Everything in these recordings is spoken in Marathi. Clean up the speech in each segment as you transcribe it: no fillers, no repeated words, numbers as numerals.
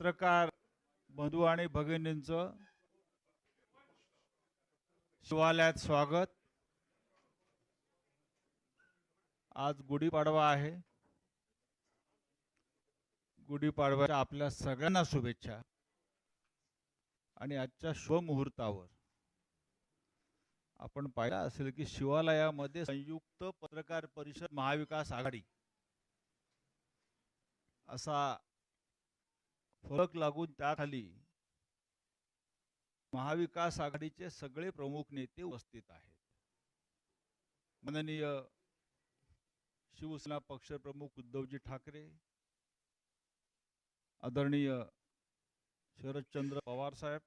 पत्रकार बंधू आणि भगिनींचं शिवालयात स्वागत। आज गुढीपाडवा आहे। गुढीपाडव्याच्या आपल्या सगळ्यांना शुभेच्छा। आणि आजच्या शुभ मुहूर्तावर आपण पाहिलं असेल की शिवालयामध्ये संयुक्त पत्रकार परिषद महाविकास आघाडी असा फलक लागून त्याखाली महाविकास आघाडीचे सगळे प्रमुख नेते उपस्थित आहेत। माननीय शिवसेना पक्षप्रमुख उद्धवजी ठाकरे, आदरणीय शरदचंद्र पवार साहेब,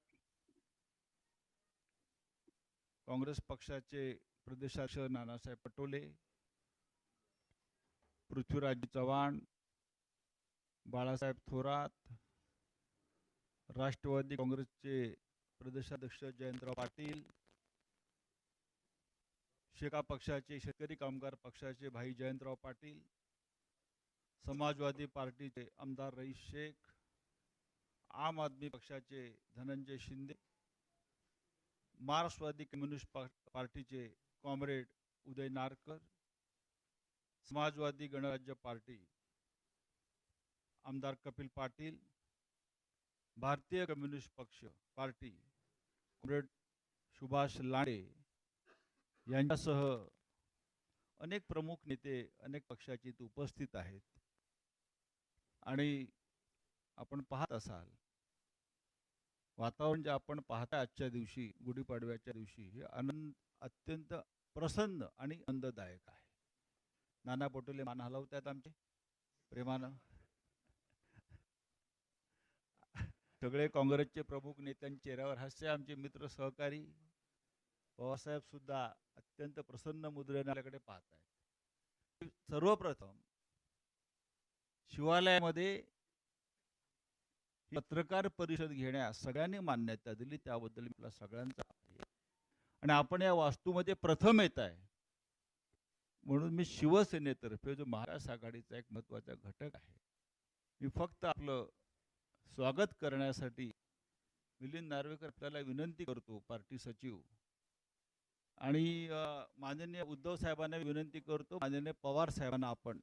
काँग्रेस पक्षाचे प्रदेशाध्यक्ष नानासाहेब पटोले, पृथ्वीराज चव्हाण, बाळासाहेब थोरात, राष्ट्रवादी काँग्रेसचे प्रदेशाध्यक्ष जयंतराव पाटील, शेका पक्षाचे शेतकरी कामगार पक्षाचे भाई जयंतराव पाटील, समाजवादी पार्टीचे आमदार रईस शेख, आम आदमी पक्षाचे धनंजय शिंदे, मार्क्सवादी कम्युनिस्ट पार्टीचे कॉम्रेड उदय नारकर, समाजवादी गणराज्य पार्टी आमदार कपिल पाटील, भारतीय कम्युनिस्ट पक्ष पार्टी कॉम्रेड सुभाष लांडे यांच्यासह अनेक प्रमुख नेते अनेक पक्षाचे उपस्थित आहेत। आणि आपण पाहत असाल वातावरण जे आपण पाहता आजच्या दिवशी गुढीपाडव्याच्या दिवशी हे आनंद अत्यंत प्रसन्न आणि आनंददायक आहे। नाना पटोले मान हलवतात आमचे प्रेमानं। सगळे काँग्रेसचे प्रमुख नेत्यांच्या चेहऱ्यावर हास्य, आमचे मित्र सहकारी पवारसाहेब सुद्धा अत्यंत प्रसन्न मुद्रेने आपल्याकडे पाहत आहेत। सर्वप्रथम शिवालयामध्ये पत्रकार परिषद घेण्यास सगळ्यांनी मान्यता दिली, त्याबद्दल मी आपल्या सगळ्यांचा आभारी आहे। आणि आपण या वास्तूमध्ये प्रथम येत आहे म्हणून मी शिवसेनेतर्फे जो महाविकास आघाडीचा एक महत्त्वाचा घटक आहे, मी फक्त आपलं स्वागत करण्यासाठी मिलिंद नार्वेकर आपल्याला विनंती करतो, पार्टी सचिव, आणि माननीय उद्धव साहेबांना विनंती करतो, माननीय पवार साहेबांना आपण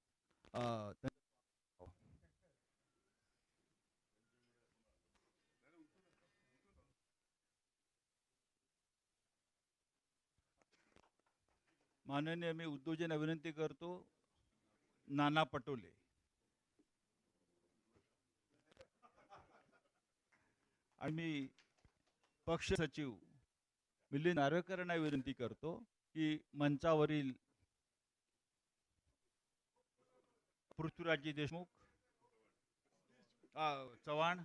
माननीय मी उद्धवजींना विनंती करतो, नाना पटोले आणि मी पक्ष सचिव मिलिंद नार्वेकरांना विनंती करतो की मंचावरील पृथ्वीराजजी देशमुख, चव्हाण,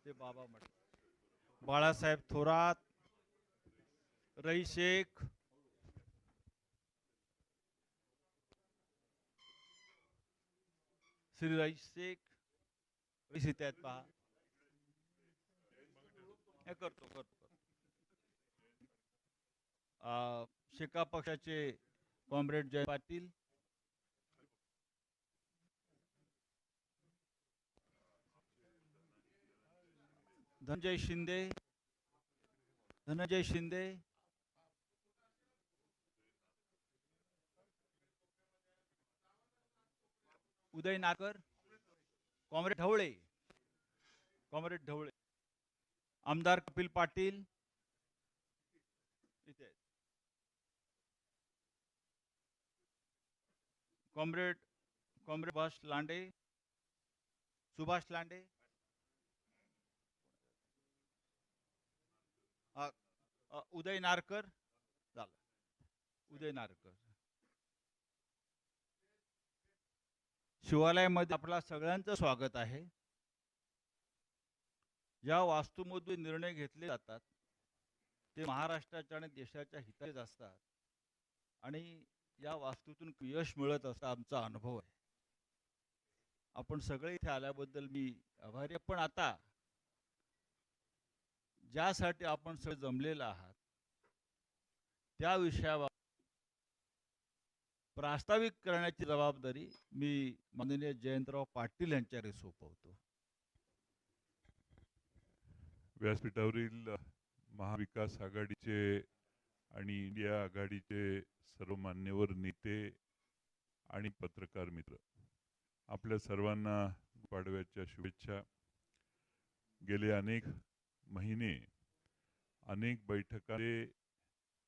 ते बाबा म्हटलं, बाळासाहेब थोरात, रईस शेख, श्री रईस शेख इथे आहेत पहा, हे करतो शेका पक्षाचे कॉम्रेड जय पाटील, धनंजय शिंदे, उदय नारकर, कॉम्रेड ढवळे, आमदार कपिल पाटील इथे, कॉम्रेड सुभाष लांडे, उदय नारकर झालं, उदय नारकर। शिवालयामध्ये आपल्या सगळ्यांचं स्वागत आहे। ज्या वास्तूमधून निर्णय घेतले जातात ते महाराष्ट्राच्या आणि देशाच्या हिताचेच असतात आणि या वास्तूतून यश मिळत असतं, आमचा अनुभव आहे। आपण सगळे इथे आल्याबद्दल मी आभारी आहे। पण आता ज्यासाठी आपण सगळे जमलेले आहात त्या विषयावर प्रास्ताविक करण्याची जबाबदारी मी माननीय जयंतराव पाटील यांच्याकडे सोपवतो. व्यासपीठावरील महाविकास आघाडीचे आणि इंडिया आघाडीचे सर्व मान्यवर नेते आणि पत्रकार मित्र, आपल्या सर्वांना पाडव्याच्या शुभेच्छा. गेले अनेक महिने अनेक बैठकांमध्ये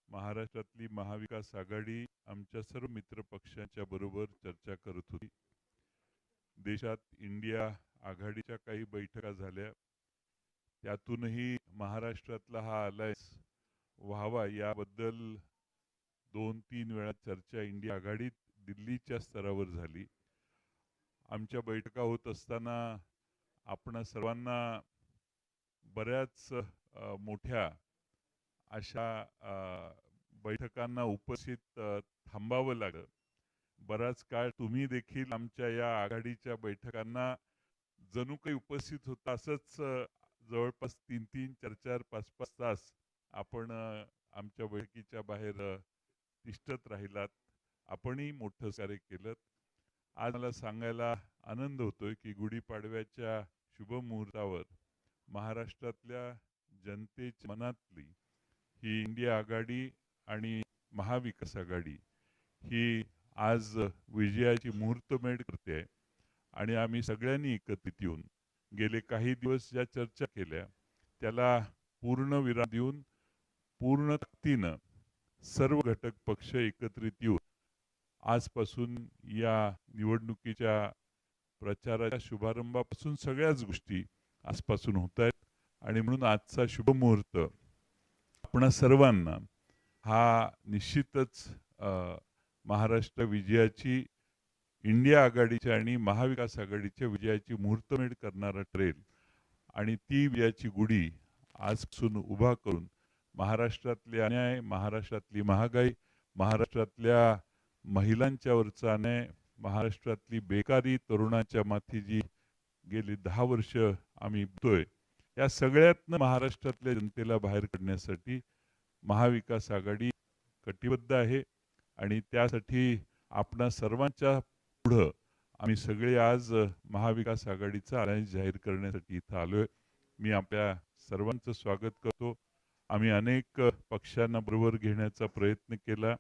महाराष्ट्रातली महाविकास आघाडी आमच्या सर्व मित्र पक्षांच्या बरोबर चर्चा करत होती. देशात इंडिया आघाडीच्या काही बैठका झाल्या, त्यातूनही महाराष्ट्रातला हा अलायन्स व्हावा याबद्दल 2-3 वेळा चर्चा इंडिया आघाडीत दिल्लीच्या स्तरावर झाली. आमच्या बैठका होत असताना आपण सर्वांना बऱ्याच मोठ्या अशा बैठकांना उपस्थित थांबावं लागलं. बराच काळ तुम्ही देखील आमच्या या आघाडीच्या बैठकांना जणू काही उपस्थित होता, असंच जवळपास 3-3, 4-4, 5-5 तास आपण आमच्या बैठकीच्या बाहेर तिष्ठत राहिलात. आपणही मोठं कार्य केलं. आज मला सांगायला आनंद होतोय की गुढीपाडव्याच्या शुभमुहूर्तावर महाराष्ट्रातल्या जनतेच्या मनातली ही इंडिया आघाडी आणि महाविकास आघाडी ही आज विजयाची मुहूर्तमेढ करते. आणि आम्ही सगळ्यांनी एकत्रित येऊन गेले काही दिवस ज्या चर्चा केल्या त्याला पूर्ण विराम देऊन पूर्ण ताकदीनं सर्व घटक पक्ष एकत्रित येऊन आजपासून या निवडणुकीच्या प्रचाराच्या शुभारंभापासून सगळ्याच गोष्टी आजपासून होत आहेत. आणि म्हणून आजचा शुभमुहूर्त आपणा सर्वांना हा निश्चितच महाराष्ट्र विजयाची, इंडिया आघाडीच्या आणि महाविकास आघाडीच्या विजयाची मुहूर्तमेढ करणारा ठरेल. आणि ती विजयाची गुढी आजपासून उभा करून महाराष्ट्रातले अन्याय, महाराष्ट्रातली महागाई, महाराष्ट्रातल्या महिलांच्यावरचा अन्याय, महाराष्ट्रातली बेकारी, तरुणांच्या माथी जी गेली 10 वर्ष आम्ही बघतोय, या सगळ्यातनं महाराष्ट्रातल्या जनतेला बाहेर काढण्यासाठी महाविकास आघाडी कटिबद्ध आहे. आणि त्यासाठी आपणा सर्वांच्या पुढं आम्ही सगळे आज महाविकास आघाडीचा अलायन्स जाहीर करण्यासाठी इथं आलोय. मी आपल्या सर्वांचं स्वागत करतो. आम्ही अनेक पक्षांना बरोबर घेण्याचा प्रयत्न केला.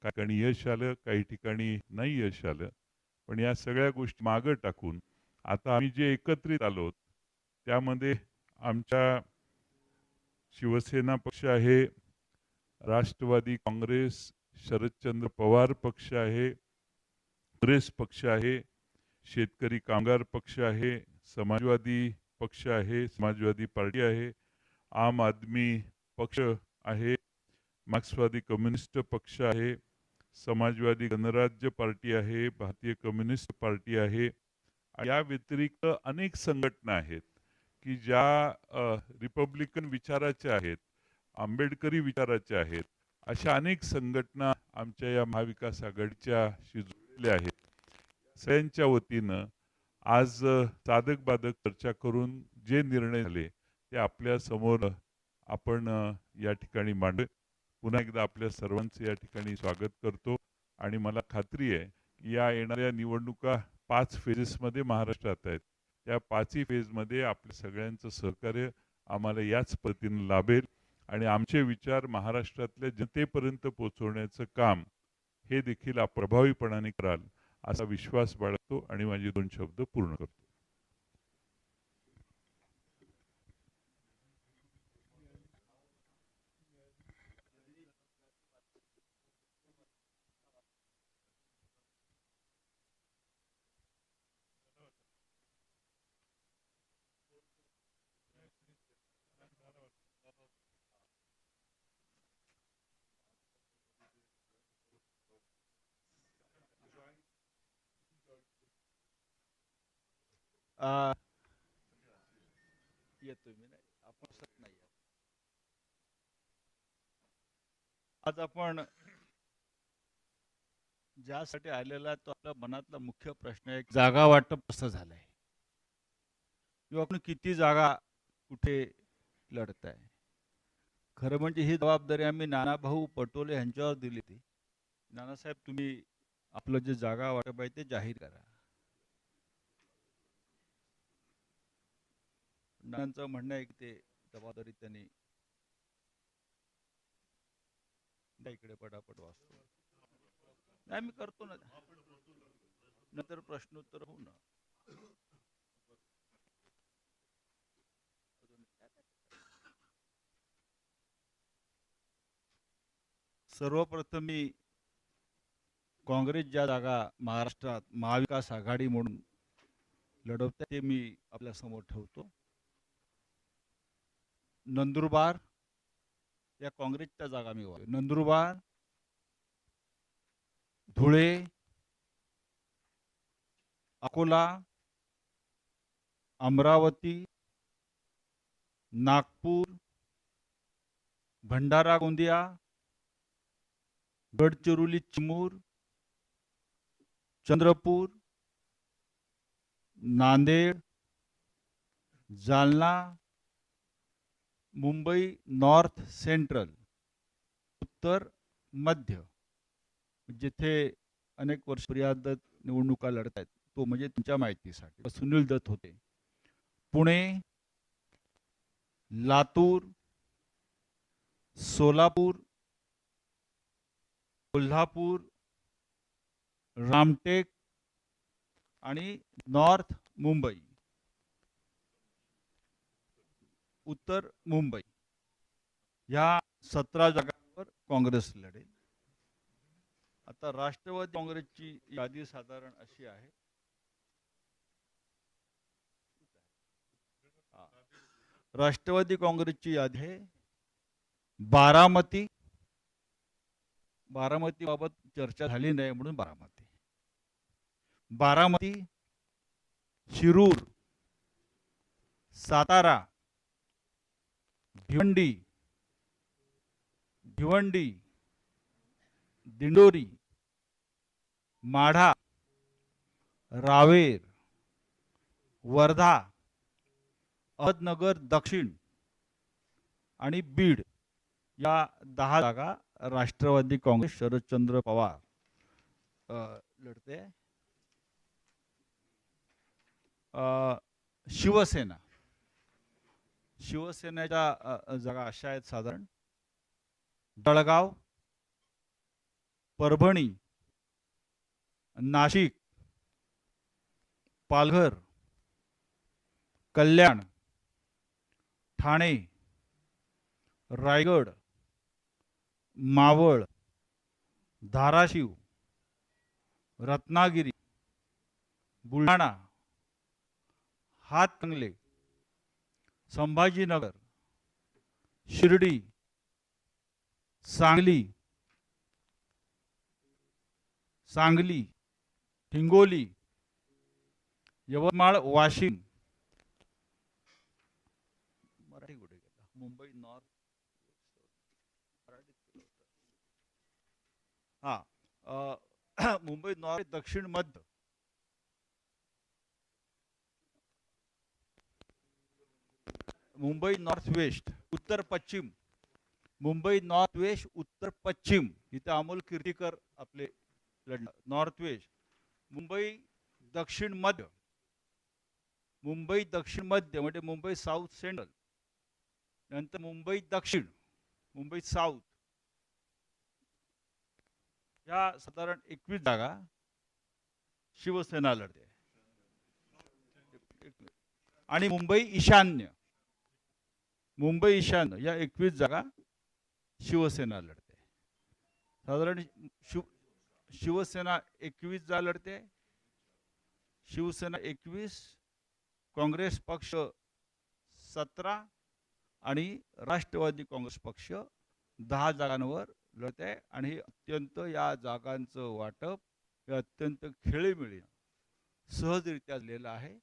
काही ठिकाणी यश आलं, काही ठिकाणी नाही यश आलं. पण या सगळ्या गोष्टी मागं टाकून आता आम्ही जे एकत्रित आलो त्यामध्ये आमच्या शिवसेना पक्ष आहे, राष्ट्रवादी काँग्रेस, शरदचंद्र पवार पक्ष आहे, काँग्रेस पक्ष आहे, शेतकरी कामगार पक्ष आहे, समाजवादी पक्ष आहे, समाजवादी पार्टी आहे, आम आदमी पक्ष आहे, मार्क्सवादी कम्युनिस्ट पक्ष आहे, समाजवादी गणराज्य पार्टी आहे, भारतीय कम्युनिस्ट पार्टी आहे. या व्यतिरिक्त अनेक संघटना आहेत की ज्या रिपब्लिकन विचाराच्या आहेत, आंबेडकरी विचाराच्या आहेत. अशा अनेक संघटना आमच्या या महाविकास आघाडीच्याशी जोडलेल्या आहेत. सगळ्यांच्या वतीनं आज साधक बाधक चर्चा करून जे निर्णय झाले ते आपल्या समोर आपण या ठिकाणी मांडले. पुन्हा एकदा आपल्या सर्वांचे या ठिकाणी स्वागत करतो. आणि मला खात्री आहे की या येणाऱ्या निवडणुका 5 फेजेसमध्ये महाराष्ट्रात आहेत. त्या 5ही फेजमध्ये आपल्या सगळ्यांचं सहकार्य आम्हाला याच पद्धतीने लाभेल आणि आमचे विचार महाराष्ट्रातल्या जनतेपर्यंत पोहोचवण्याचं काम हे देखील आपण प्रभावीपणाने कराल असा विश्वास बाळगतो आणि माझे 2 शब्द पूर्ण करतो. येतोय मी, नाही आपण सत नाही. आज आपण ज्यासाठी आलेला तो आपल्या मनातला मुख्य प्रश्न आहे, जागा वाटप कसं झालंय किंवा आपण किती जागा कुठे लढताय. खरं म्हणजे ही जबाबदारी आम्ही नानाभाऊ पटोले यांच्यावर दिली होती. नानासाहेब, तुम्ही आपलं जे जागा वाटप आहे ते जाहीर करा. त्यांचं म्हणणं आहे की ते जबाबदारी त्यांनी इकडे पटापट वाचतो. नाही मी करतो ना, नंतर प्रश्नोत्तर होऊ ना. सर्वप्रथम मी काँग्रेस ज्या जागा महाराष्ट्रात महाविकास आघाडी म्हणून लढवते ते मी आपल्या समोर ठेवतो. नंदुरबार या काँग्रेसच्या जागा मी नंदुरबार, धुळे, अकोला, अमरावती, नागपूर, भंडारा गोंदिया, गडचिरोली चिमूर, चंद्रपूर, नांदेड, जालना, मुंबई नॉर्थ सेंट्रल, उत्तर मध्य, जिथे अनेक वर्ष प्रिया दत्त निवडणुका लढत आहेत तो म्हणजे तुमच्या माहितीसाठी सुनील दत्त होते. पुणे, लातूर, सोलापूर, कोल्हापूर, रामटेक आणि नॉर्थ मुंबई, उत्तर मुंबई या 17 जागांवर काँग्रेस लढेल. आता राष्ट्रवादी काँग्रेसची यादी साधारण अशी आहे. राष्ट्रवादी काँग्रेसची यादी आहे. बारामती बाबत चर्चा झाली नाही म्हणून बारामती, शिरूर, सातारा, भिवंडी, दिंडोरी, माढा, रावेर, वर्धा, अहमदनगर दक्षिण आणि बीड या 10 जागा राष्ट्रवादी काँग्रेस शरदचंद्र पवार लढते. शिवसेनेच्या जागा अशा आहेत साधारण: जळगाव, परभणी, नाशिक, पालघर, कल्याण, ठाणे, रायगड, मावळ, धाराशिव, रत्नागिरी, बुलढाणा, हातकणंगले, संभाजीनगर, शिर्डी, सांगली, हिंगोली, यवतमाळ, वाशिम, मुंबई नॉर्थ, मुंबई नॉर्थ दक्षिण मध्य, मुंबई नॉर्थ वेस्ट उत्तर पश्चिम, मुंबई नॉर्थ वेस्ट उत्तर पश्चिम इथे अमोल कीर्तिकर आपले लढणार. नॉर्थ वेस्ट, मुंबई दक्षिण मध्य म्हणजे मुंबई साऊथ सेंट्रल, नंतर मुंबई दक्षिण, मुंबई साऊथ या साधारण 21 जागा शिवसेना लढते. आणि मुंबई ईशान्य या 21 जागा शिवसेना लढते. साधारण शिवसेना 21 जागा लढते. शिवसेना 21, काँग्रेस पक्ष 17 आणि राष्ट्रवादी काँग्रेस पक्ष 10 जागांवर लढते. आणि अत्यंत या जागांचं वाटप हे अत्यंत खेळीमेळीने सहजरित्या झालेलं आहे.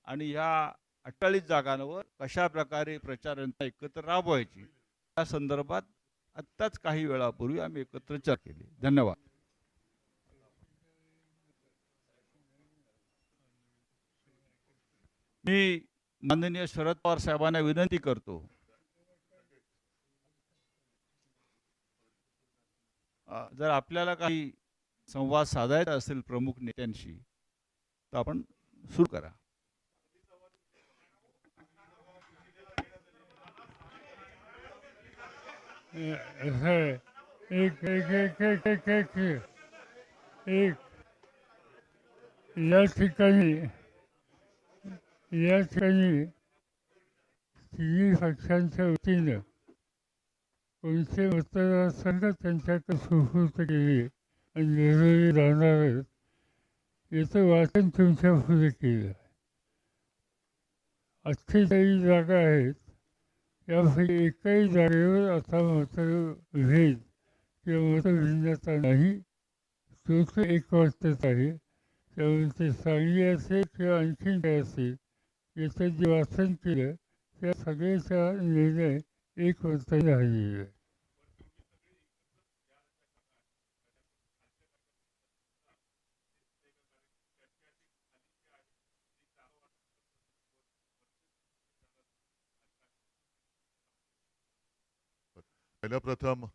आणि या 48 जागांवर कशा प्रकारे प्रचार यंत्रणा एकत्र राबवायची या संदर्भात आत्ताच काही वेळापूर्वी आम्ही एकत्र चर्चा केली. धन्यवाद. मी माननीय शरद पवार साहेबांना विनंती करतो, जर आपल्याला काही संवाद साधायचा असेल प्रमुख नेत्यांशी तर आपण सुरू करा. एक एक एक एक एक एक एक या ठिकाणी तिन्ही पक्षांच्या वतीनं कोणते मतदारसंघ त्यांच्याकडे सुपूर्द केले आणि निर्णय राहणार आहेत याचं वाचन तुमच्या पुढे केलं. 48 जागा आहेत, यापैकी एकाही जागेवर आता मतभेद किंवा मतभिन्नता नाही. तोच एक वाटत आहे. त्यामुळे ते चांगली असेल किंवा आणखीन काय असेल याचं जे वाचन केलं त्या सगळ्याचा निर्णय एक वर्षाने झालेला आहे. पहिल्या प्रथम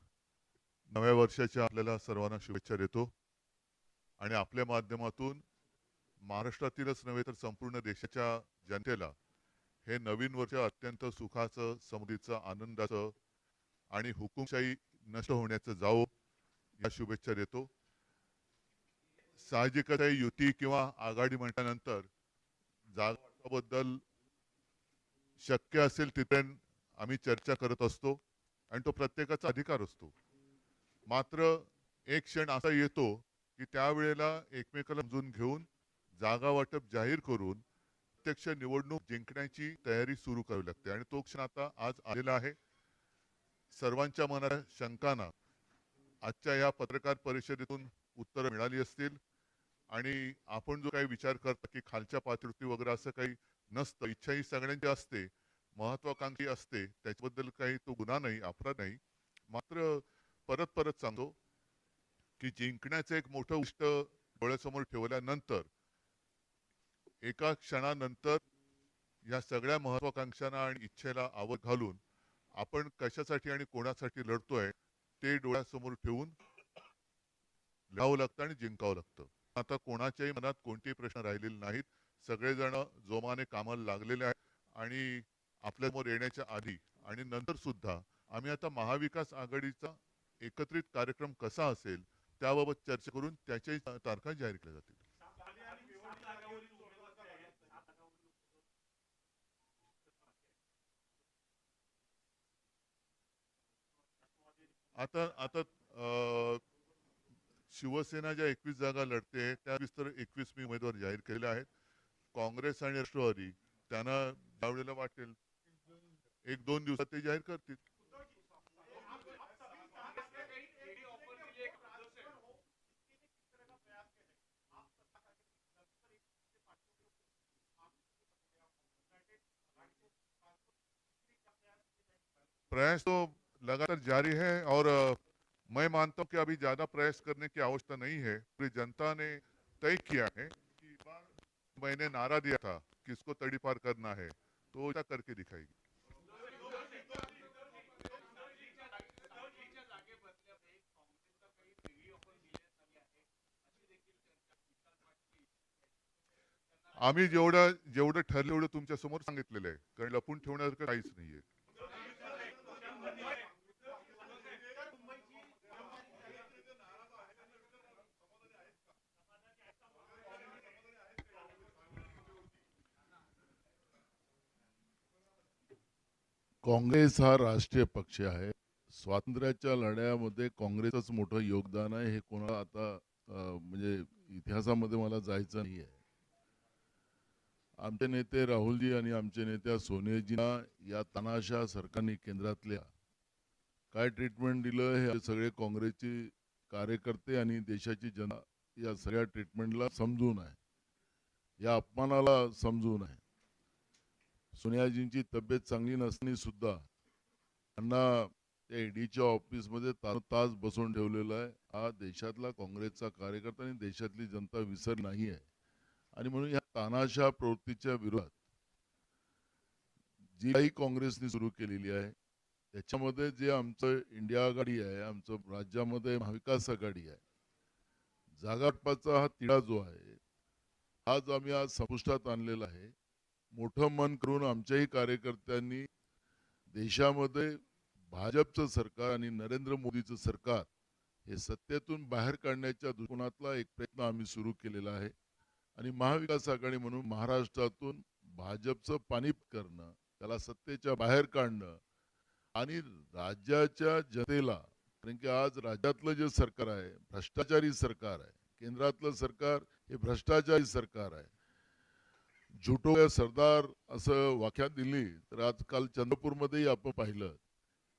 नव्या वर्षाच्या आपल्याला सर्वांना शुभेच्छा देतो आणि आपल्या माध्यमातून महाराष्ट्रातीलच नव्हे तर संपूर्ण देशाच्या जनतेला हे नवीन वर्ष अत्यंत सुखाचं, समृद्धीचं, आनंदाचं आणि हुकुमशाही नष्ट होण्याचं जावो या शुभेच्छा देतो. साहजिकच आहे युती किंवा आघाडी म्हटल्यानंतर जागाबद्दल शक्य असेल तिथे आम्ही चर्चा करत असतो आणि तो प्रत्येकाचा अधिकार असतो. मात्र एक क्षण असा येतो की त्यावेळेला एकमेकाला समजून घेऊन जागा वाटप जाहीर करून प्रत्यक्ष निवडणूक जिंकण्याची तयारी सुरू करावी लागते आणि तो क्षण आता आज आलेला आहे. सर्वांच्या मनात शंकांना आजच्या या पत्रकार परिषदेतून उत्तरं मिळाली असतील आणि आपण जो काही विचार करता की खालच्या पातळीवरती वगैरे असं काही नसतं. इच्छा ही सगळ्यांची असते, महत्वाकांक्षी असते, त्याच्याबद्दल काही तो गुन्हा नाही, अपराध नाही. मात्र परत परत सांगतो की जिंकण्याचं एक मोठं उद्दिष्ट डोळ्यासमोर ठेवल्यानंतर एका क्षणानंतर या सगळ्या महत्वाकांक्षांना आणि इच्छेला आवड घालून आपण कशासाठी आणि कोणासाठी लढतोय ते डोळ्यासमोर ठेवून लढावं लागतं आणि जिंकावं लागतं. आता कोणाच्याही मनात कोणतेही प्रश्न राहिलेले नाहीत. सगळेजण जोमाने कामाला लागलेले आहेत आणि आपल्यासमोर येण्याच्या आधी आणि नंतर सुद्धा आम्ही आता महाविकास आघाडीचा एकत्रित कार्यक्रम कसा असेल त्याबाबत चर्चा करून त्याच्याही तारखा जाहीर केल्या जातील. आता आता शिवसेना ज्या 21 जागा लढते त्या 21 मी उमेदवार जाहीर केलेले आहेत. काँग्रेस आणि राष्ट्रवादी त्यांना त्यावेळेला वाटेल 1-2 दिवसात ते जाहीर करतील. प्रयास तो लगातार जारी है और मैं मानता हूं कि अभी ज्यादा प्रयास करने की आवश्यकता नहीं है. पूरी जनता ने तय किया है कि मैंने नारा दिया था कि इसको तड़ीपार करना है तो ऐसा करके दिखाएगी. आम्ही जेवढं ठरलं एवढं तुमच्या समोर सांगितलेलं आहे, कारण लपून ठेवण्यासारखं काहीच नाहीये. काँग्रेस हा राष्ट्रीय पक्ष आहे. स्वातंत्र्याच्या लढ्यामध्ये काँग्रेसच मोठं योगदान आहे. हे कोणाला आता म्हणजे इतिहासामध्ये मला जायचं नाही आहे. आमचे नेते राहुलजी आणि आमचे नेत्या सोनियाजींना या तानाशाह सरकारने केंद्रातल्या काय ट्रीटमेंट दिलं हे सगळे काँग्रेसचे कार्यकर्ते आणि देशाची जनता या सगळ्या ट्रीटमेंटला समजून आहे, या अपमानाला समजून आहे. सोनियाजींची तब्येत चांगली नसताना सुद्धा त्यांना त्या ईडीच्या ऑफिसमध्ये तास बसवून ठेवलेला आहे. हा देशातला काँग्रेसचा कार्यकर्ता आणि देशातली जनता विसर नाही आहे. आणि म्हणून या तानाशाह प्रवृत्तीच्या विरोधात जी काही काँग्रेसने सुरू केलेली आहे त्याच्यामध्ये जे आमचं इंडिया आघाडी आहे, आमचं राज्यामध्ये महाविकास आघाडी आहे, जागावाटपाचा हा तिढा जो आहे आज आम्ही आज संपुष्टात आणलेला आहे. मोठं मन करून आमच्याही कार्यकर्त्यांनी देशामध्ये भाजपचं सरकार आणि नरेंद्र मोदीचं सरकार हे सत्तेतून बाहेर काढण्याच्या दृष्टिकोनातला एक प्रयत्न आम्ही सुरू केलेला आहे. आणि महाविकास आघाडी म्हणून महाराष्ट्रातून भाजपचं पानिप करणं, त्याला सत्तेच्या बाहेर काढणं आणि राज्याच्या जनतेला, कारण की आज राज्यातलं जे सरकार आहे भ्रष्टाचारी सरकार आहे, केंद्रातलं सरकार हे भ्रष्टाचारी सरकार आहे. झुटो या सरदार असं व्याख्या दिली तर आजकाल चंद्रपूरमध्येही आपण पाहिलं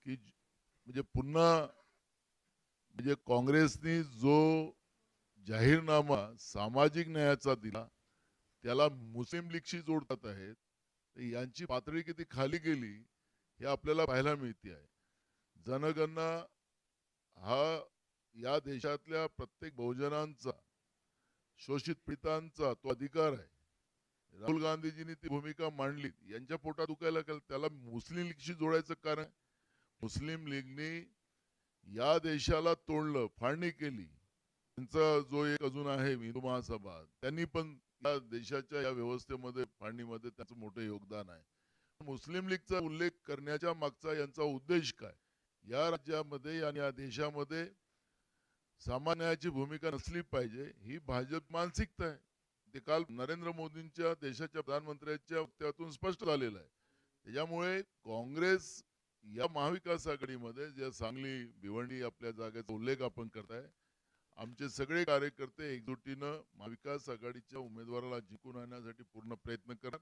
की म्हणजे पुन्हा म्हणजे काँग्रेसने जो जाहीरनामा सामाजिक न्यायाचा दिला त्याला मुस्लिम लीगशी जोडतात आहेत. तर यांची पातळी किती खाली गेली हे आपल्याला पाहायला मिळते आहे. जनगणना हा या देशातल्या प्रत्येक बहुजनांचा, शोषित पीडितांचा तो अधिकार आहे. राहुल गांधीजींनी ती भूमिका मांडली, यांच्या पोटात दुखायला त्याला मुस्लिम लीगशी जोडायचं कारण मुस्लिम लीगने या देशाला तोडलं, फाळणी केली. त्यांचा जो एक अजून आहे हिंदू महासभा, त्यांनी पण या देशाच्या या व्यवस्थेमध्ये फाळणीमध्ये त्याचं मोठं योगदान आहे. मुस्लिम लीगचा उल्लेख करण्याच्या मागचा यांचा उद्देश काय? या राज्यामध्ये आणि या देशामध्ये सामान्याची भूमिका नसली पाहिजे ही भाजप मानसिकता आहे. ते काल नरेंद्र मोदींच्या देशाच्या प्रधानमंत्र्यांच्या वक्तव्यातून स्पष्ट झालेलं आहे. त्याच्यामुळे काँग्रेस या महाविकास आघाडीमध्ये जे सांगली भिवंडी आपल्या जागेचा उल्लेख आपण करताय, आमचे सगळे कार्यकर्ते एकजुटीनं महाविकास आघाडीच्या उमेदवाराला जिंकून आणण्यासाठी पूर्ण प्रयत्न करतात.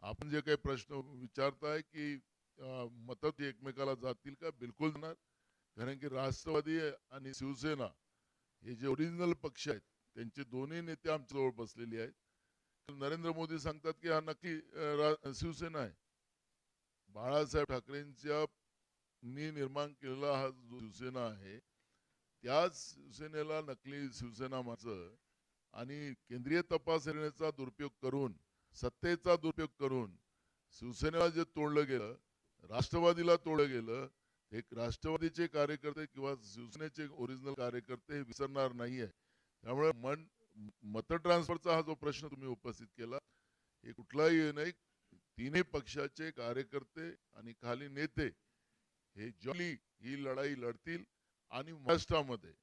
आपण जे काही प्रश्न विचारताय की मतं एकमेकाला जातील का, बिलकुल जाणार. कारण की राष्ट्रवादी आणि शिवसेना हे जे ओरिजिनल पक्ष आहेत त्यांचे दोन्ही नेते आमच्या जवळ बसलेले आहेत. नरेंद्र मोदी सांगतात की हा नक्की शिवसेना आहे. बाळासाहेब ठाकरेंच्या निर्माण केलेला हा जो शिवसेना आहे त्याच शिवसेनेला नकली शिवसेना माणसं आणि केंद्रीय तपास यंत्रणेचा दुरुपयोग करून, सत्तेचा दुरुपयोग करून शिवसेनेला जे तोडलं गेलं, राष्ट्रवादीला तोडलं गेलं, एक राष्ट्रवादीचे कार्यकर्ते किंवा शिवसेनेचे ओरिजिनल कार्यकर्ते हे विसरणार नाहीये. त्यामुळे मत ट्रान्सफरचा हा जो प्रश्न तुम्ही उपस्थित केला हे कुठलाही नाही. तिन्ही पक्षाचे कार्यकर्ते आणि खाली नेते हे जॉली ही लढाई लढतील आणि महाराष्ट्रामध्ये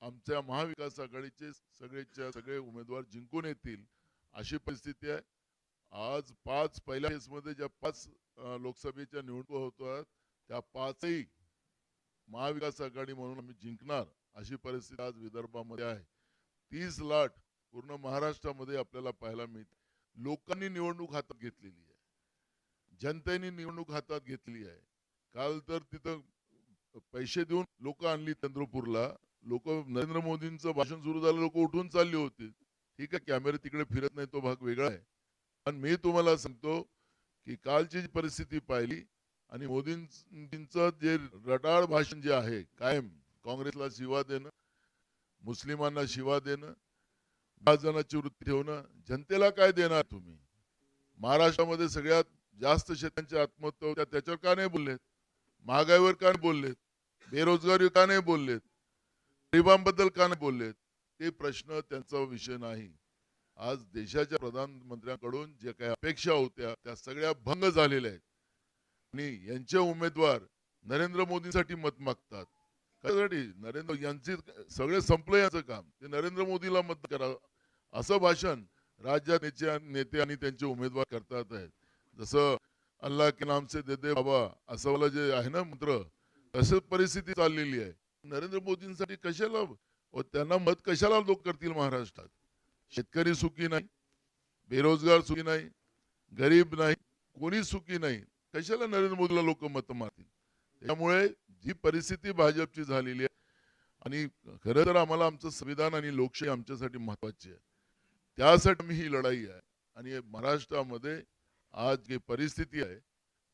आमच्या महाविकास आघाडीचे सगळे उमेदवार जिंकून येतील अशी परिस्थिती आहे. आज पहिल्या फेजमध्ये ज्या 5 लोकसभेच्या निवडणुका होतात त्या 5ही महाविकास आघाडी म्हणून आम्ही जिंकणार अशी परिस्थिती आज विदर्भामध्ये आहे. 30 लाट पूर्ण महाराष्ट्रामध्ये आपल्याला पाहायला मिळते. लोकांनी निवडणूक हातात घेतलेली आहे, जनतेने निवडणूक हातात घेतली आहे. काल तर तिथं पैसे देऊन लोक आणली चंद्रपूरला. लोक नरेंद्र मोदींचं भाषण सुरू झालं, लोक उठून चालली होती. ठीक आहे, कॅमेरे तिकडे फिरत नाही तो भाग वेगळा आहे. पण मी तुम्हाला सांगतो की कालची जी परिस्थिती पाहिली आणि मोदींचं जे रटाळ भाषण जे आहे, कायम काँग्रेसला शिवा देणं, मुस्लिमांना शिवा देणं, भाजनाची वृत्ती ठेवणं, जनतेला काय देणार तुम्ही? महाराष्ट्रामध्ये सगळ्यात जास्त शेतकऱ्यांच्या आत्महत्या होत्या, त्याच्यावर का नाही बोललेत? महागाईवर का नाही बोललेत? बेरोजगारी का नाही बोललेत? गरिबांबद्दल का नाही बोललेत? ते प्रश्न त्यांचा विषय नाही. आज देशाच्या प्रधानमंत्र्यांकडून जे काही अपेक्षा होत्या त्या सगळ्या भंग झालेल्या आहेत. आणि यांचे उमेदवार नरेंद्र मोदींसाठी मत मागतात. कशासाठी? नरेंद्र यांची सगळे संपलं याचं काम, ते नरेंद्र मोदीला मत करा असं भाषण राज्याचे नेते आणि त्यांचे उमेदवार करतात आहेत. जसं अल्लाह के नाम से दे दे बाबा असं वाला जे आहे ना मंत्र, तसं परिस्थिती चाललेली आहे. नरेंद्र मोदींसाठी कशाला त्यांना मत कशाला लोक करतील? महाराष्ट्रात शेतकरी सुखी नाही, बेरोजगार सुखी नाही, गरीब नाही, कोणी सुखी नाही. कशाला नरेंद्र मोदीला लोक मत मारतील? त्यामुळे जी परिस्थिती भाजपची झालेली आहे आणि खरं तर आम्हाला आमचं संविधान आणि लोकशाही आमच्यासाठी महत्वाची आहे. त्यासाठी ही लढाई आहे. आणि महाराष्ट्रामध्ये आज जी परिस्थिती आहे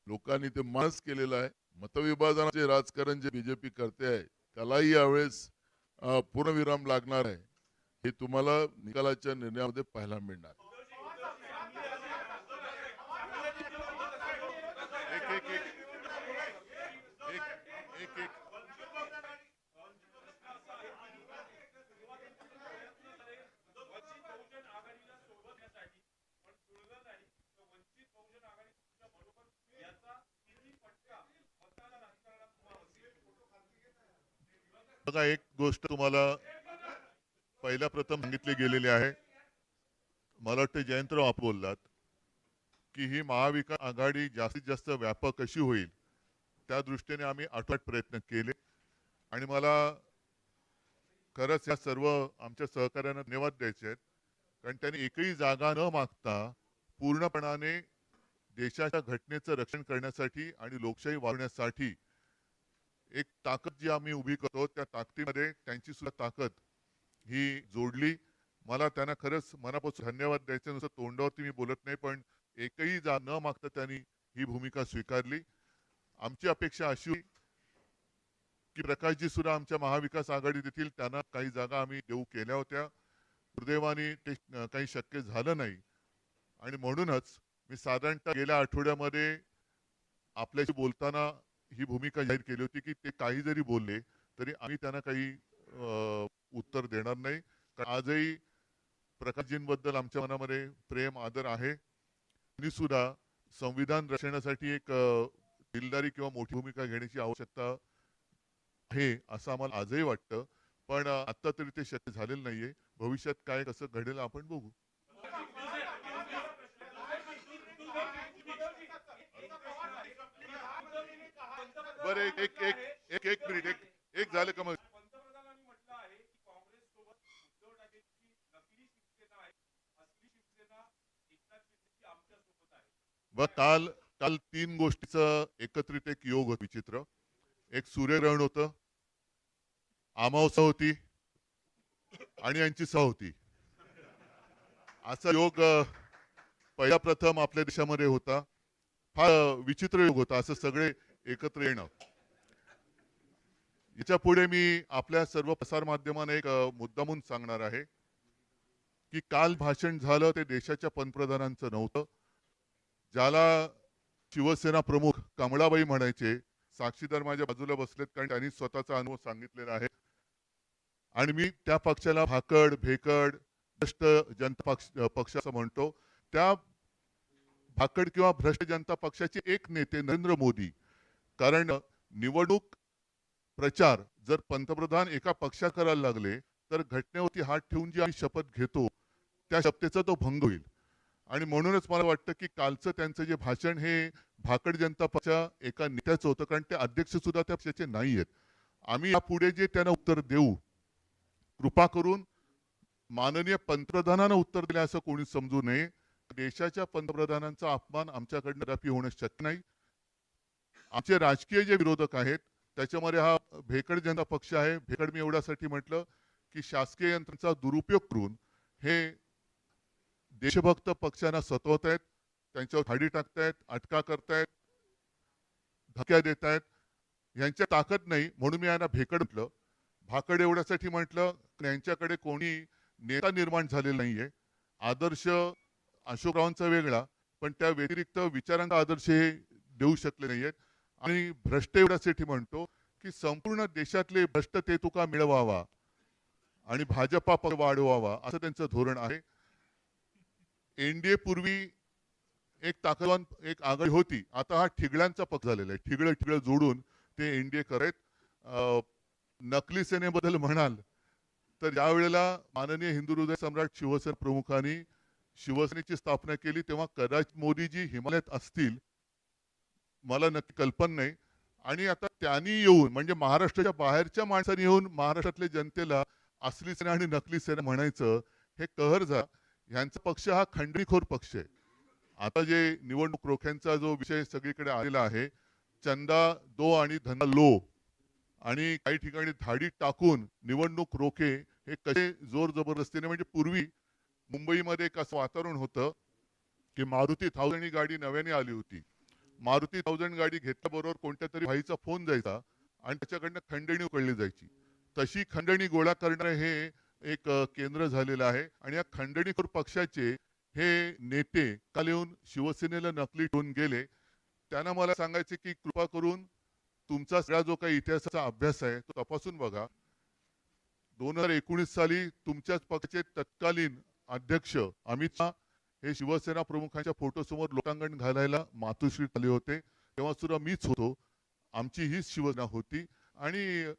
लोकांनी ते मानस केलेलं आहे. मतविभाजनाचे राजकारण जे बीजेपी करते आहे त्यालाही यावेळेस पूर्णविराम लागणार आहे. हे तुम्हाला निकालाच्या निर्णयामध्ये पाहायला मिळणार. बघा, एक गोष्ट तुम्हाला पहिल्या प्रथम सांगितली गेलेली आहे. मला वाटतं जयंतराव आप बोललात की ही महाविकास आघाडी जास्तीत जास्त व्यापक कशी होईल त्या दृष्टीने आम्ही आठवट प्रयत्न केले आणि मला खरंच या सर्व आमच्या सहकार्यांना धन्यवाद द्यायचे आहेत. कारण त्यांनी एकही जागा न मागता पूर्णपणाने देशाच्या घटनेचं रक्षण करण्यासाठी आणि लोकशाही वाढवण्यासाठी एक ताकद जी आम्ही उभी करतो त्या ताकदीमध्ये त्यांची सुद्धा ताकद ही जोडली. मला त्यांना खरंच मनापासून धन्यवाद द्यायचे. नुसतं तोंडावरती मी बोलत नाही, पण एकही न मागता त्यांनी ही भूमिका स्वीकारली. आमची अपेक्षा अशी होती की प्रकाशजी सुद्धा आमच्या महाविकास आघाडीत येतील. त्यांना काही जागा आम्ही देऊ केल्या होत्या. दुर्दैवाने ते काही शक्य झालं नाही आणि म्हणूनच मी साधारणतः गेल्या आठवड्यामध्ये आपल्याशी बोलताना ही भूमिका जाहीर केली होती की ते काही जरी बोलले तरी आम्ही त्यांना काही उत्तर देणार नाही. कारण आजही प्रकाशजींबद्दल आमच्या मनामध्ये प्रेम आदर आहे. त्यांनी सुद्धा संविधान रक्षणासाठी एक दिलदारी किंवा मोठी भूमिका घेण्याची आवश्यकता आहे असं आम्हाला आजही वाटतं. पण आता तरी ते शक्य झालेलं नाहीये. भविष्यात काय कसं घडेल आपण बघू. बरं एक एक एक एक एक मिनिट एक झालं का मग काल काल 3 गोष्टीचं एकत्रित एक योग होत विचित्र. एक सूर्यग्रहण होतं, अमावस्या होती आणि यांची सह होती. असा योग पहिला प्रथम आपल्या देशामध्ये होता. फार विचित्र योग होता असं सगळे एकत्र येणं. याच्या पुढे मी आपल्या सर्व प्रसार माध्यमांना एक मुद्दामून सांगणार आहे की काल भाषण झालं ते देशाच्या पंतप्रधानांचं नव्हतं. ज्याला शिवसेना प्रमुख कमळाबाई म्हणायचे, साक्षीदार माझ्या बाजूला बसलेत कारण त्यांनी स्वतःचा अनुभव सांगितलेला आहे. आणि मी त्या पक्षाला भाकड भेकड भ्रष्ट जनता पक्ष असं म्हणतो. त्या भाकड किंवा भ्रष्ट जनता पक्षाचे एक नेते नरेंद्र मोदी, कारण निवडणूक प्रचार जर पंतप्रधान एका पक्षात करायला लागले तर घटनेवरती हात ठेवून जी आम्ही शपथ घेतो त्या शपथेचा तो भंग होईल. आणि म्हणूनच मला वाटतं की कालचं त्यांचं जे भाषण हे भाकड जनता पक्षा एका नेत्याचं होतं, कारण ते अध्यक्ष सुद्धा त्या पक्षाचे नाही आहेत. आम्ही यापुढे जे त्यांना उत्तर देऊ, कृपा करून माननीय पंतप्रधानांना उत्तर दिले असं कोणी समजू नये. देशाच्या पंतप्रधानांचा अपमान आमच्याकडनं कदापि होणं शक्य नाही. आमचे राजकीय जे विरोधक आहेत त्याच्यामध्ये हा भेकड जनता पक्ष आहे. भेकड मी एवढ्यासाठी म्हटलं की शासकीय यंत्रणेचा दुरुपयोग करून हे देशभक्त पक्षांना सतवत आहेत, त्यांच्यावर खाडी टाकतायत, अटका करतायत, धक्या देत आहेत. यांच्या ताकद नाही म्हणून मी यांना भेकड म्हटलं. भाकड एवढ्यासाठी म्हटलं यांच्याकडे कोणी नेता निर्माण झालेला नाहीये. आदर्श अशोकरावांचा वेगळा, पण त्या व्यतिरिक्त विचारांचा आदर्श हे देऊ शकले नाहीयेत. आणि भ्रष्ट एवढ्यासाठी म्हणतो की संपूर्ण देशातले भ्रष्ट ते तुका मिळवावा आणि भाजपा पक्ष वाढवावा असं त्यांचं धोरण आहे. एनडीए पूर्वी एक ताकदवान एक आघाडी होती, आता हा ठिगळ्यांचा पक्ष झालेला आहे. ठिगळं जोडून ते एनडीए करत. नकली सेनेबद्दल म्हणाल तर ज्या वेळेला माननीय हिंदू हृदय सम्राट शिवसेना प्रमुखांनी शिवसेनेची स्थापना केली तेव्हा कदाचित मोदीजी हिमालयात असतील, मला नक्की कल्पना नाही. आणि आता त्यांनी येऊन म्हणजे महाराष्ट्राच्या बाहेरच्या माणसांनी येऊन महाराष्ट्रातल्या जनतेला असली सेना आणि नकली सेना म्हणायचं हे कहर जा. ह्यांचा पक्ष हा खंडणीखोर पक्ष आहे. आता जे निवडणूक रोख्यांचा जो विषय सगळीकडे आलेला आहे, चंदा दो आणि धंदा लो, आणि काही ठिकाणी धाडी टाकून निवडणूक रोखे हे कसे जोर जबरदस्तीने, म्हणजे पूर्वी मुंबईमध्ये एक असं वातावरण होतं की मारुती 1000 ही गाडी नव्याने आली होती. मारुती 1000 गाडी घेतल्याबरोबर कोणत्या तरी भाईचा फोन जायचा आणि त्याच्याकडनं खंडणी उकळली जायची. तशी खंडणी गोळा करणारे हे एक केंद्र झालेलं आहे. आणि या खंडणीखोर पक्षाचे हे नेते काल येऊन शिवसेनेला नकली ठेवून गेले. त्यांना मला सांगायचे की कृपा करून तुमचा सगळा जो काही इतिहासाचा अभ्यास आहे तो तपासून बघा. 2019 साली तुमच्याच पक्षाचे तत्कालीन अध्यक्ष अमित शहा हे शिवसेना प्रमुखांच्या फोटोसमोर लोटांगण घालायला मातोश्रीत आले होते. तेव्हा सुद्धा मीच होतो. आमची हीच शिवसेना होती. आणि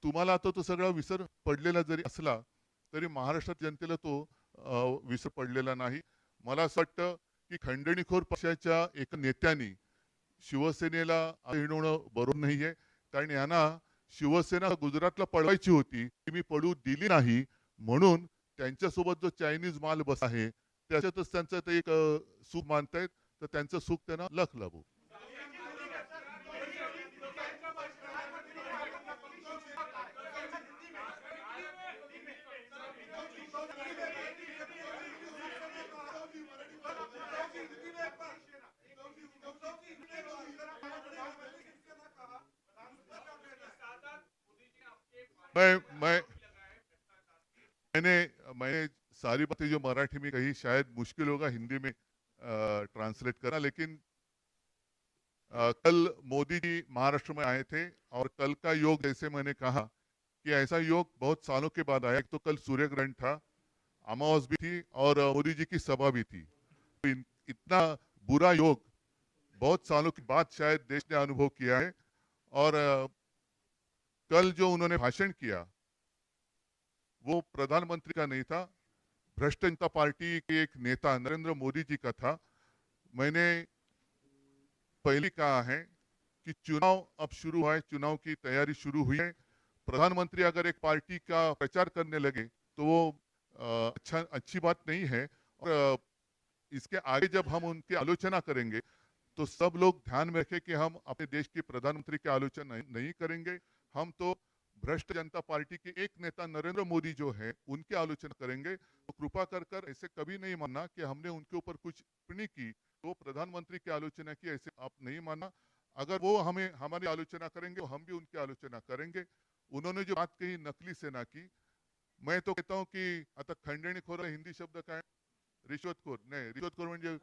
तुम्हाला आता तो सगळा विसर पडलेला जरी असला तरी महाराष्ट्रात जनतेला तो विसर पडलेला नाही. मला असं वाटतं की खंडणीखोर पक्षाच्या एका नेत्यांनी शिवसेनेला हिणवणं बरोबर नाहीये. कारण यांना शिवसेना गुजरातला पळवायची होती, ती मी पळू दिली नाही. म्हणून त्यांच्यासोबत जो चायनीज माल बस आहे त्याच्यातच त्यांचं ते एक सुख मानतायत. तर त्यांचं सुख त्यांना लख लाभो. मैं मैं मैंने मैंने सारी बातें जो मराठी में कही शायद मुश्किल होगा हिंदी में ट्रांसलेट करना, लेकिन कल मोदी जी महाराष्ट्र में आए थे और कल का योग जैसे मैंने कहा कि ऐसा योग बहुत सालों के बाद आया. तो कल सूर्य ग्रहण था, अमावस भी थी और मोदी जी की सभा भी थी. तो इतना बुरा योग बहुत सालों के बाद शायद देश ने अनुभव किया है. और कल जो उन्होंने भाषण किया वो प्रधानमंत्री का नहीं था, भ्रष्ट जनता पार्टी के एक नेता नरेंद्र मोदी जी का था. मैंने पहले कहा है कि चुनाव अब शुरू हुआ है, चुनाव की तैयारी शुरू हुई है. प्रधानमंत्री अगर एक पार्टी का प्रचार करने लगे तो वो अच्छी बात नहीं है. और इसके आगे जब हम उनकी आलोचना करेंगे तो सब लोग ध्यान में रखें कि हम अपने देश के प्रधानमंत्री की आलोचना नहीं करेंगे. हम तो भ्रष्ट जनता पार्टी के एक नेता नरेंद्र मोदी जो है उनकी आलोचना करेंगे. तो कृपा कर ऐसे कभी नहीं मानना कि हमने उनके ऊपर कुछ टिप्पणी की तो प्रधानमंत्री की आलोचना की, ऐसे आप नहीं मानना. अगर वो हमें हमारी आलोचना करेंगे तो हम भी उनकी आलोचना करेंगे. उन्होंने जो बात कही नकली सेना की, मैं तो कहता हूँ कि आता खंडणीखोर हिंदी शब्द काय, रिश्वतखोर नाही, रिश्वतखोर म्हणजे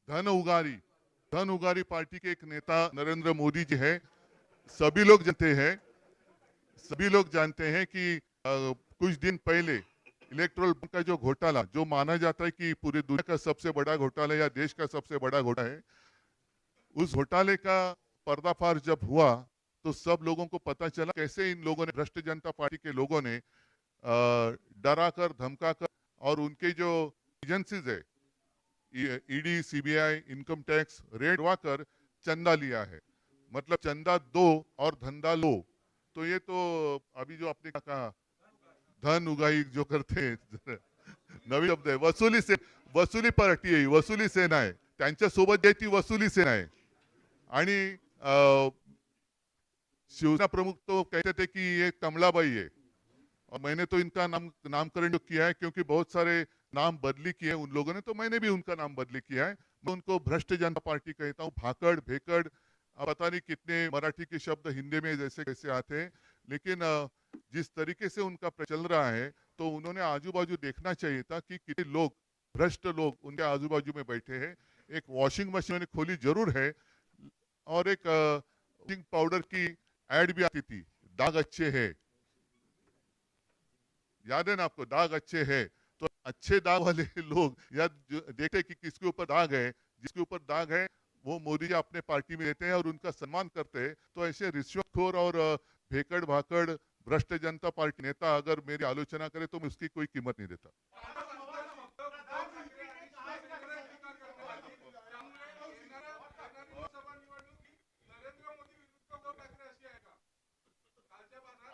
धन उगारी. धन उगारी पार्टी के एक नेता नरेंद्र मोदी जी है. सभी लोग जानते हैं कि कुछ दिन पहले इलेक्ट्रल का जो घोटाला, जो माना जाता है कि पूरी दुनिया का सबसे बड़ा घोटाला या देश का सबसे बड़ा घोटाला है, उस घोटाले का पर्दाफाश जब हुआ तो सब लोगों को पता चला कैसे इन लोगों ने, भ्रष्ट जनता पार्टी के लोगों ने डरा कर धमका कर और उनके जो एजेंसीज है ED, CBI, income tax raid कर चंदा लिया है. मतलब चंदा दो और धंधा लो. तो ये तो अभी जो आपने कहा धन उगाई जो करते हैं नवी शब्द आहे, वसुली पार्टी आहे, वसुली सेना आहे. त्यांच्यासोबत जे ती वसुली सेना आहे. आणि शिवसेना प्रमुख तो कहते थे कि ये कमलाबाई है. और मैंने तो इनका नामकरण जो किया है, क्योंकि बहुत सारे नाम बदली किए उन लोगों ने, तो मैंने भी उनका नाम बदली किया है. मैं उनको भ्रष्ट जनता पार्टी कहता हूँ. भाकड़, भेकड़, पता नहीं कितने मराठी के शब्द हिंदी में जैसे कैसे आते हैं. लेकिन जिस तरीके से उनका चल रहा है तो उन्होंने आजू बाजू देखना चाहिए था कि कितने लोग, भ्रष्ट लोग उनके आजू बाजू में बैठे हैं. एक वॉशिंग मशीन खोली जरूर है और एक वॉशिंग पाउडर की एड भी आती थी, दाग अच्छे है, याद है ना आपको, दाग अच्छे है. तो अच्छे दाग वाले लोग या देखे कि किसके ऊपर दाग है, जिसके ऊपर दाग है वो मोदी जी अपने पार्टी में देते हैं और उनका सम्मान करते हैं. तो ऐसे रिश्वतखोर और भेकड़ भाकड़ भ्रष्ट जनता पार्टी नेता अगर मेरी आलोचना करे तो मैं उसकी कोई कीमत नहीं देता.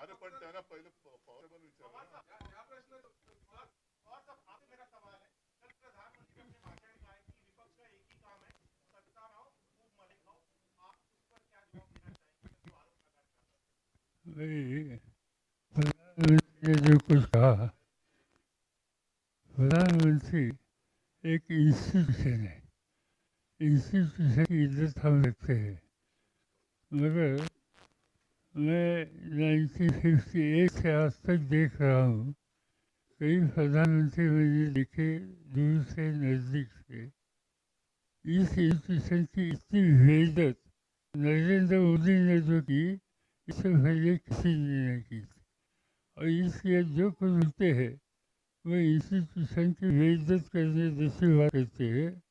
अरे पण त्यांना पहिले पॉसिबल विचारलं ना. भाई, प्रधानमंत्री ने जो कुछ कहा, प्रधानमंत्री एक इंस्टीट्यूशन है. इंस्टीट्यूशन की इज्जत हम रखते हैं. मगर मैं 1958 से आज तक देख रहा हूँ कई प्रधानमंत्री मैंने देखे दूर से नज़दीक से. इस इंस्टीट्यूशन की इतनी बेइज्जत नरेंद्र मोदी ने जो की, इससे पहले किसी ने नहीं की. और इसलिए जो कुछ बोलते हैं वो इंस्टीट्यूशन की बेइज्जत करने जैसी बात करते हैं.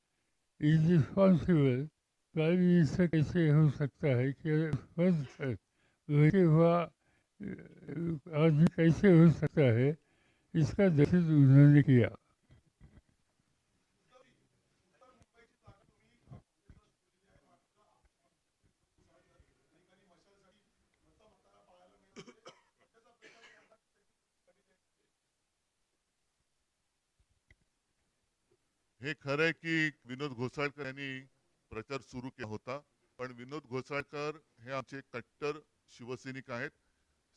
इज रिस्पॉन्सिबल प्राइम मिनिस्टर कैसे हो सकता है कि पद है वैसे हुआ आदमी कैसे हो सकता है, इसका दर्शन उन्होंने किया। हे खरं आहे की विनोद घोसाळकर यांनी प्रचार सुरू केला होता, पण विनोद घोसाळकर हे आमचे कट्टर शिवसैनिक आहेत.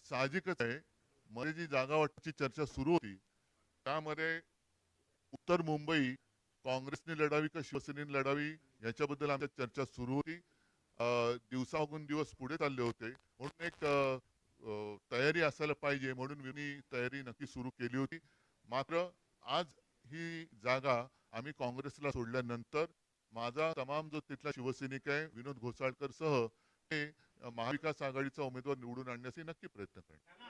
साहजिकच आहे, मध्ये जी जागा वाटपची चर्चा सुरू होती त्यामध्ये उत्तर मुंबई काँग्रेसने लढावी का शिवसेनेने लढावी याच्याबद्दल आमच्या चर्चा सुरू होती. दिवसामागून दिवस पुढे चालले होते, म्हणून एक तयारी असायला पाहिजे म्हणून मी तयारी नक्की सुरू केली होती. मात्र आज ही जागा आम्ही काँग्रेसला सोडल्यानंतर माझा तमाम जो तिथला शिवसैनिक आहे विनोद घोसाळकर सह ते महाविकास आघाडीचा उमेदवार निवडून आणण्याचे नक्की प्रयत्न करणार.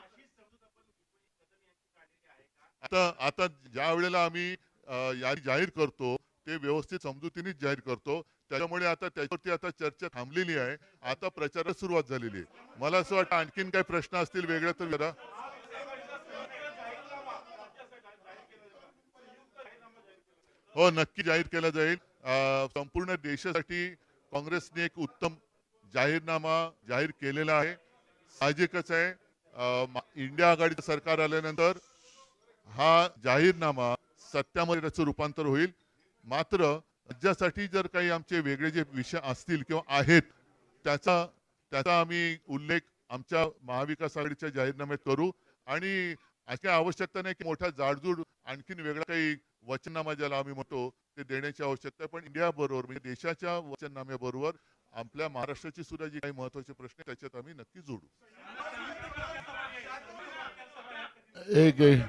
आता आता ज्या वेळेला आम्ही यादी जाहीर करतो ते व्यवस्थित समजुतीनेच जाहीर करतो. त्याच्यामुळे आता त्याच्यावरती आता चर्चा थांबलेली आहे. आता प्रचाराला सुरुवात झालेली आहे. मला असं वाटतं आणखीन काही प्रश्न असतील वेगळे तर जरा. हो, नक्की जाहीर केला जाईल. संपूर्ण देशासाठी काँग्रेसने एक उत्तम जाहीरनामा जाहीर केलेला आहे. साहजिकच आहे, इंडिया आघाडीचं सरकार आल्यानंतर हा जाहीरनामा सत्यामध्ये त्याचं रूपांतर होईल. मात्र राज्यासाठी जर काही आमचे वेगळे जे विषय असतील किंवा आहेत त्याचा त्याचा आम्ही उल्लेख आमच्या महाविकास आघाडीच्या जाहीरनाम्यात करू. आणि अशी आवश्यकता नाही की मोठा जाडजूड आणखीन वेगळा काही वचननामा ज्याला आम्ही म्हणतो ते देण्याची आवश्यकता आहे. पण इंडिया बरोबर म्हणजे देशाच्या वचननाम्याबरोबर आपल्या महाराष्ट्राची सुद्धा जी काही महत्वाचे प्रश्न त्याच्यात आम्ही नक्की जोडू. एक एक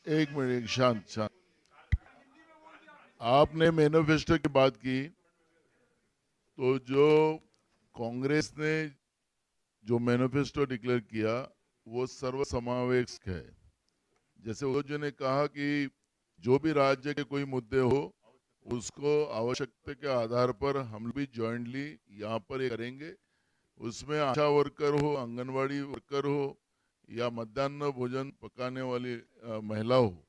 एक मिनट, शांत शांत। आपने मैनिफेस्टो की बात की, तो जो कांग्रेस ने जो मैनिफेस्टो डिक्लेयर किया वो सर्वसमावेशक है। जैसे वो जो ने कहा कि जो भी राज्य के कोई मुद्दे हो उसको आवश्यकता के आधार पर हम भी जॉइंटली यहाँ पर ये करेंगे। उसमें आशा वर्कर हो, आंगनवाड़ी वर्कर हो या मध्याह्न भोजन पकाने वाली महिला हो,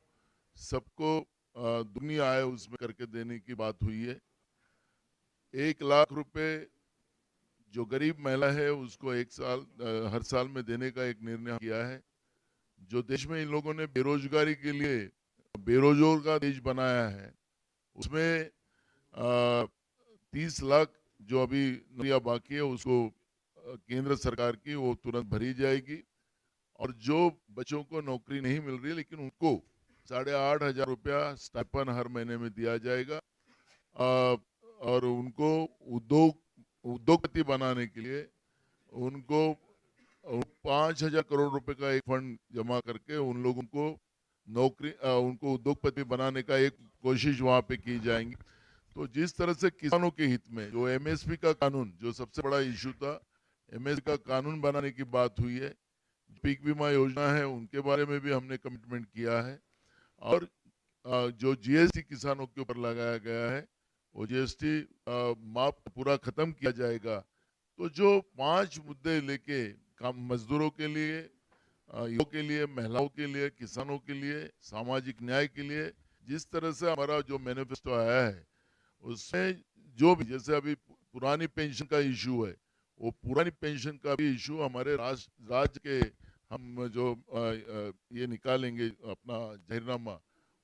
सबको दुगनी आय उसमें करके देने की बात हुई है। 1 लाख रुपए जो गरीब महिला है उसको हर साल में देने का एक निर्णय किया है। जो देश में इन लोगों ने बेरोजगारी के लिए बेरोजगार का देश बनाया है उसमें 30 लाख जो अभी नौकरियां बाकी है उसको केंद्र सरकार की वो तुरंत भरी जाएगी। और जो बच्चों को नौकरी नहीं मिल रही लेकिन उनको 8,500 रुपया स्टाइपेंड हर महीने में दिया जाएगा। और उनको उद्योगपति बनाने के लिए उनको 5,000 करोड़ रुपए का एक फंड जमा करके उन लोगों को नौकरी उनको उद्योगपति बनाने का एक कोशिश वहां पे की जाएंगी। तो जिस तरह से किसानों के हित में जो एमएसपी का कानून जो सबसे बड़ा इशू था, एमएसपी का कानून बनाने की बात हुई है। पीक बीमा योजना है उनके बारे में भी हमने कमिटमेंट किया है। और जो जीएसटी किसानों के ऊपर लगाया गया है वो जीएसटी माफ पूरा खत्म किया जाएगा। तो जो 5 मुद्दे लेके काम मजदूरों के लिए, युवाओं के लिए, महिलाओं के लिए, किसानों के लिए, सामाजिक न्याय के लिए जिस तरह से हमारा जो मैनिफेस्टो आया है उसमें जो भी जैसे अभी पुरानी पेंशन का इशू है वो पुरानी पेंशन का भी इशू हमारे राज्य के हम जो ये निकालेंगे अपना जाहिरनामा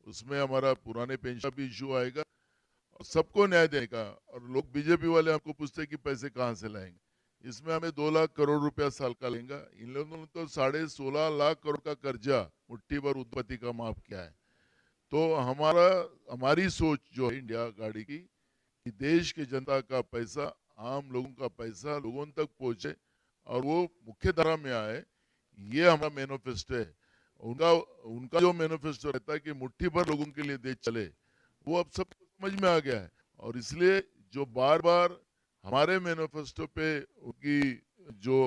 उसमें हमारा पुराने पेंशन भी इशू आएगा और सबको न्याय देने का। और लोग बीजेपी वाले हमको पूछते हैं कि पैसे कहाँ से लाएंगे, इसमें हमें 2 लाख करोड़ रुपया साल का लेंगे। इन लोगों ने तो 16.5 लाख करोड़ का कर्जा मुट्ठी भर उद्योगपति का माफ किया है। तो हमारी सोच जो है इंडिया गाड़ी की कि देश की जनता का पैसा, आम लोगों का पैसा लोगों तक पहुंचे और वो मुख्य धारा में आए, ये हमारा मैनिफेस्टो है। उनका जो मैनिफेस्टो रहता है कि मुट्ठी भर लोगों के लिए देश चले, वो अब सबको समझ में आ गया है। और इसलिए जो बार बार हमारे मैनिफेस्टो पे उनकी जो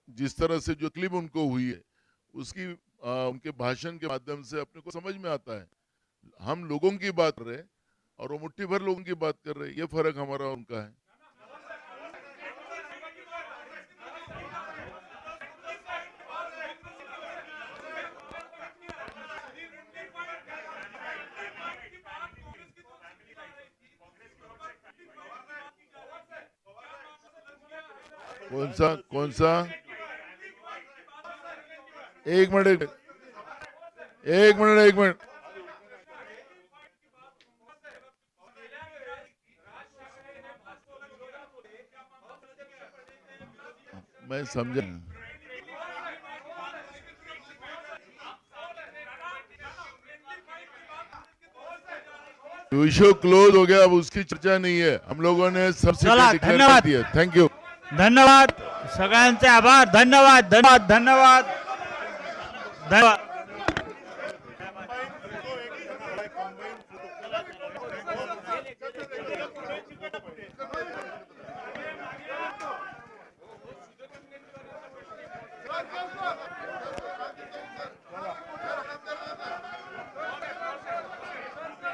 जिस तरह से जो क्लिप उनको हुई है उसकी उनके भाषण के माध्यम से अपने को समझ में आता है हम लोगों की बात कर रहे हैं और वो मुट्ठी भर लोगों की बात कर रहे हैं, ये फर्क हमारा उनका है। कौन सा एक मिनट मैं समझा। इशू क्लोज हो गया, अब उसकी चर्चा नहीं है, हम लोगों ने सबसे चला, डिक्लेअर धन्यवाद। कर दिया। थैंक यू, धन्यवाद सगळ्यांचे आभार, धन्यवाद धन्यवाद धन्यवाद धन्यवाद।